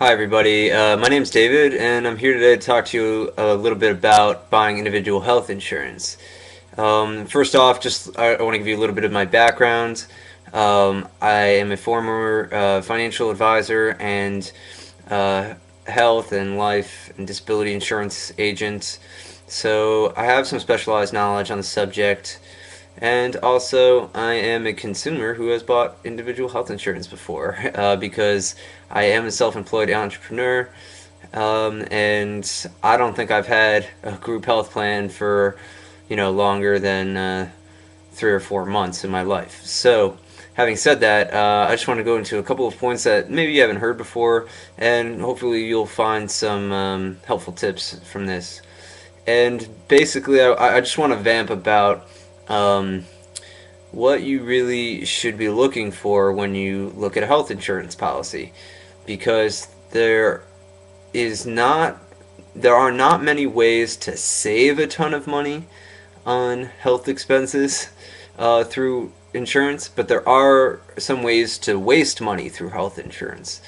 Hi everybody, my name's David and I'm here today to talk to you a little bit about buying individual health insurance. First off, I want to give you a little bit of my background. I am a former financial advisor and uh, health and life and disability insurance agent. So I have some specialized knowledge on the subject. And also, I am a consumer who has bought individual health insurance before because I am a self employed entrepreneur. And I don't think I've had a group health plan for, longer than 3 or 4 months in my life. So, having said that, I just want to go into a couple of points that maybe you haven't heard before, and hopefully you'll find some helpful tips from this. And basically, I just want to vamp about um, what you really should be looking for when you look at a health insurance policy, because is not there are not many ways to save a ton of money on health expenses through insurance, but there are some ways to waste money through health insurance.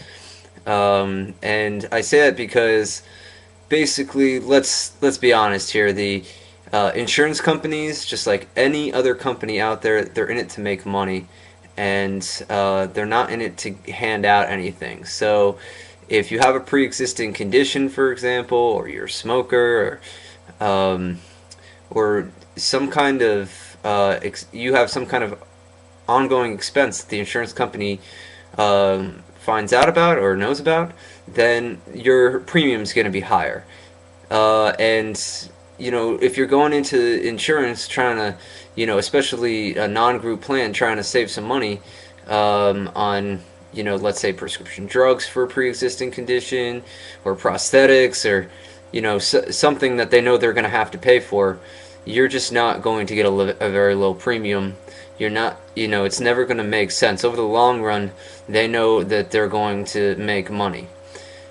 And I say that because basically, let's be honest here. The insurance companies, just like any other company out there, they're in it to make money, and they're not in it to hand out anything. So, if you have a pre-existing condition, for example, or you're a smoker, or some kind of you have some kind of ongoing expense that the insurance company finds out about or knows about, then your premium's going to be higher. And if you're going into insurance trying to, especially a non-group plan, trying to save some money on, let's say prescription drugs for a pre-existing condition, or prosthetics, or something that they know they're going to have to pay for, you're just not going to get a very low premium. You're not, it's never going to make sense over the long run. They know that they're going to make money.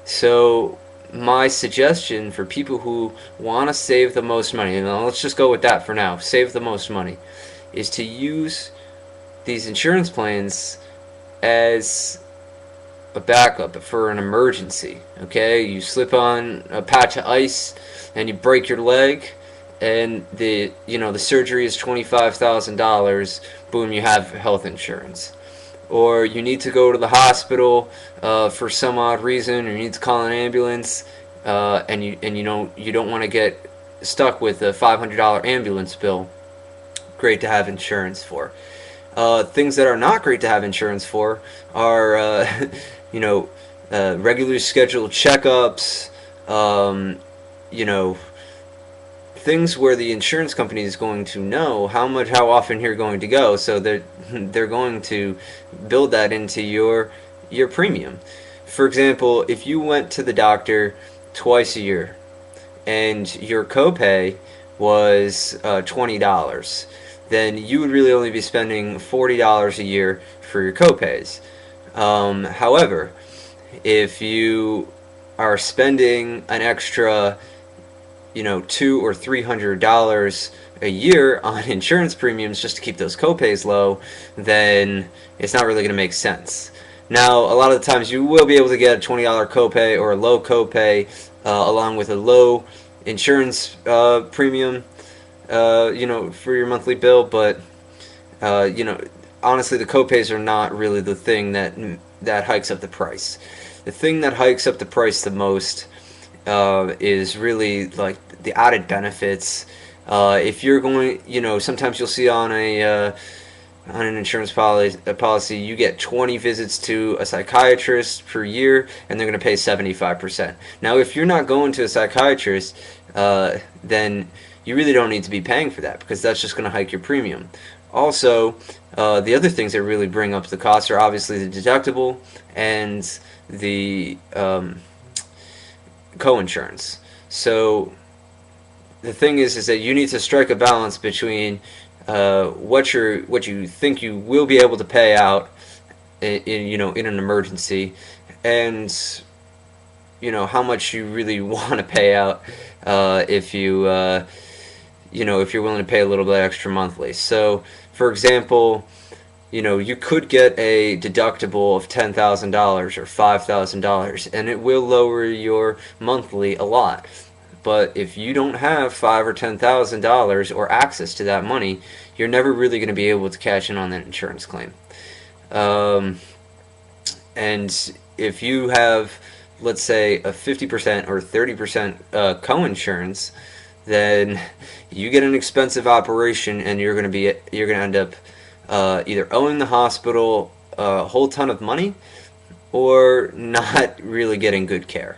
So my suggestion for people who want to save the most money, and let's just go with that for now, save the most money, is to use these insurance plans as a backup for an emergency. Okay, you slip on a patch of ice and you break your leg, and the surgery is $25,000. Boom, you have health insurance. Or you need to go to the hospital for some odd reason, or you need to call an ambulance, and you don't want to get stuck with a $500 ambulance bill. Great to have insurance for. Things that are not great to have insurance for are you know regularly scheduled checkups. You know things where the insurance company is going to know how often you're going to go, so they're going to build that into your premium. For example, if you went to the doctor twice a year and your copay was $20, then you would really only be spending $40 a year for your copays. However, if you are spending an extra $200 or $300 a year on insurance premiums just to keep those copays low, then it's not really going to make sense. Now, a lot of the times you will be able to get a $20 copay or a low copay along with a low insurance premium, for your monthly bill, but honestly, the copays are not really the thing that hikes up the price. The thing that hikes up the price the most is really like the added benefits. If you're going, sometimes you'll see on an insurance policy, you get 20 visits to a psychiatrist per year, and they're going to pay 75%. Now, if you're not going to a psychiatrist, then you really don't need to be paying for that, because that's just going to hike your premium. Also, the other things that really bring up the cost are obviously the deductible and the co-insurance. So the thing is that you need to strike a balance between what you think you will be able to pay out in an emergency, and how much you really want to pay out if if you're willing to pay a little bit extra monthly. So, for example, you could get a deductible of $10,000 or $5,000, and it will lower your monthly a lot. But if you don't have $5,000 or $10,000 or access to that money, you're never really going to be able to cash in on that insurance claim. And if you have, let's say, a 50% or 30% co-insurance, then you get an expensive operation, and you're going to end up either owing the hospital a whole ton of money or not really getting good care.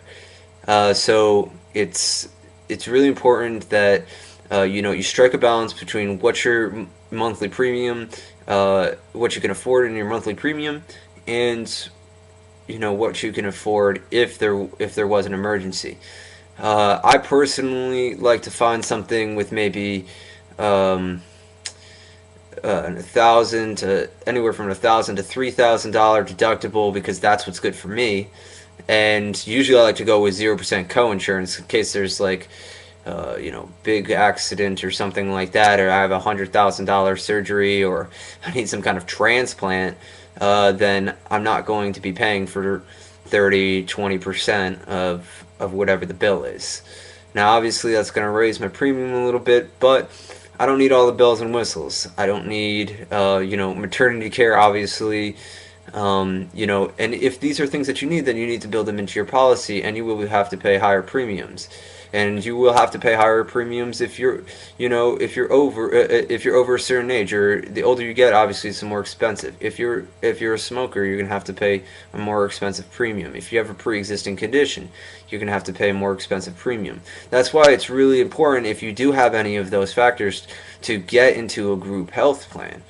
So it's really important that you strike a balance between what your monthly premium, what you can afford in your monthly premium, and what you can afford if there was an emergency. I personally like to find something with maybe $1,000 to anywhere from $1,000 to $3,000 deductible, because that's what's good for me. And usually I like to go with 0% co-insurance in case there's like big accident or something like that, or I have $100,000 surgery, or I need some kind of transplant. Then I'm not going to be paying for 30-20% of whatever the bill is. Now obviously that's going to raise my premium a little bit, but I don't need all the bells and whistles. I don't need maternity care, obviously. And if these are things that you need, then you need to build them into your policy, and you will have to pay higher premiums. And you will have to pay higher premiums if you're over a certain age, or the older you get, obviously it's more expensive. If you're a smoker, you're gonna have to pay a more expensive premium. If you have a pre-existing condition, you're gonna have to pay a more expensive premium. That's why it's really important, if you do have any of those factors, to get into a group health plan.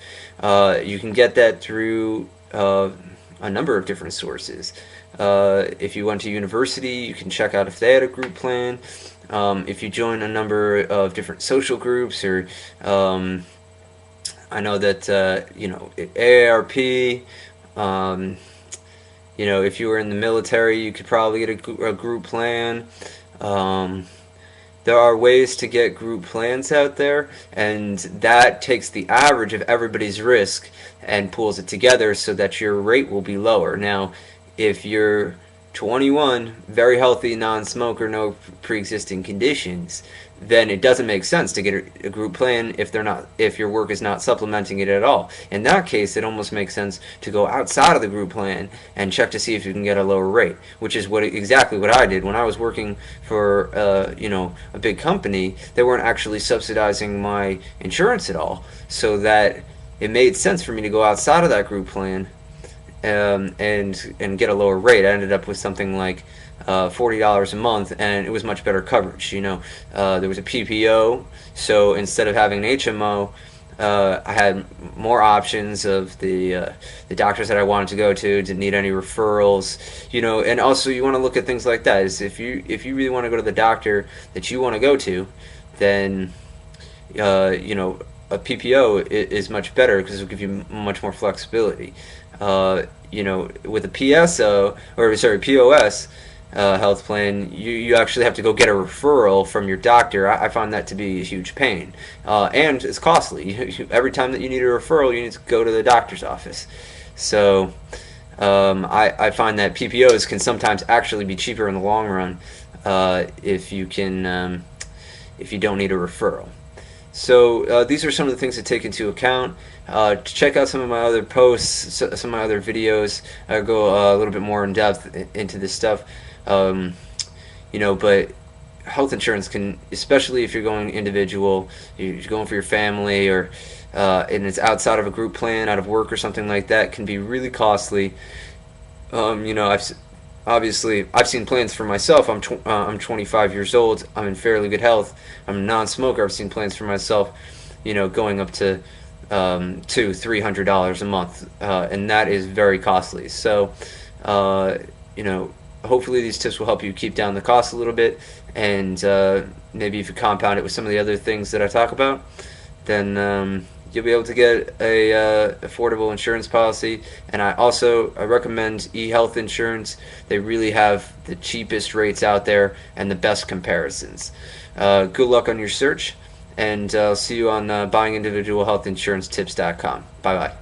You can get that through a number of different sources. If you went to university, you can check out if they had a group plan. If you join a number of different social groups, or I know that AARP, if you were in the military, you could probably get a group plan. There are ways to get group plans out there, and that takes the average of everybody's risk and pulls it together so that your rate will be lower. Now, if you're 21, very healthy, non-smoker, no pre-existing conditions, then it doesn't make sense to get a group plan if your work is not supplementing it at all. In that case, it almost makes sense to go outside of the group plan and check to see if you can get a lower rate, which is exactly what I did when I was working for a big company. They weren't actually subsidizing my insurance at all, so that it made sense for me to go outside of that group plan and get a lower rate. I ended up with something like $40 a month, and it was much better coverage. There was a PPO, so instead of having an HMO, I had more options of the doctors that I wanted to go to. Didn't need any referrals, and also you want to look at things like that. Is if you really want to go to the doctor that you want to go to, then a PPO is much better, because it'll give you much more flexibility. With a POS health plan, you actually have to go get a referral from your doctor. I find that to be a huge pain, and it's costly. Every time that you need a referral, you need to go to the doctor's office. So I find that PPOs can sometimes actually be cheaper in the long run if you don't need a referral. So these are some of the things to take into account. Check out some of my other posts, some of my other videos. I go a little bit more in depth into this stuff. But health insurance can, especially if you're going individual, you're going for your family, or and it's outside of a group plan, out of work or something like that, can be really costly. I've seen plans for myself. I'm 25 years old. I'm in fairly good health. I'm a non-smoker. I've seen plans for myself, going up to $200-300 a month, and that is very costly. So, hopefully these tips will help you keep down the cost a little bit, and maybe if you compound it with some of the other things that I talk about, then you'll be able to get a affordable insurance policy. And I recommend eHealth Insurance. They really have the cheapest rates out there and the best comparisons. Good luck on your search, and I'll see you on buyingindividualhealthinsurancetips.com. Bye bye.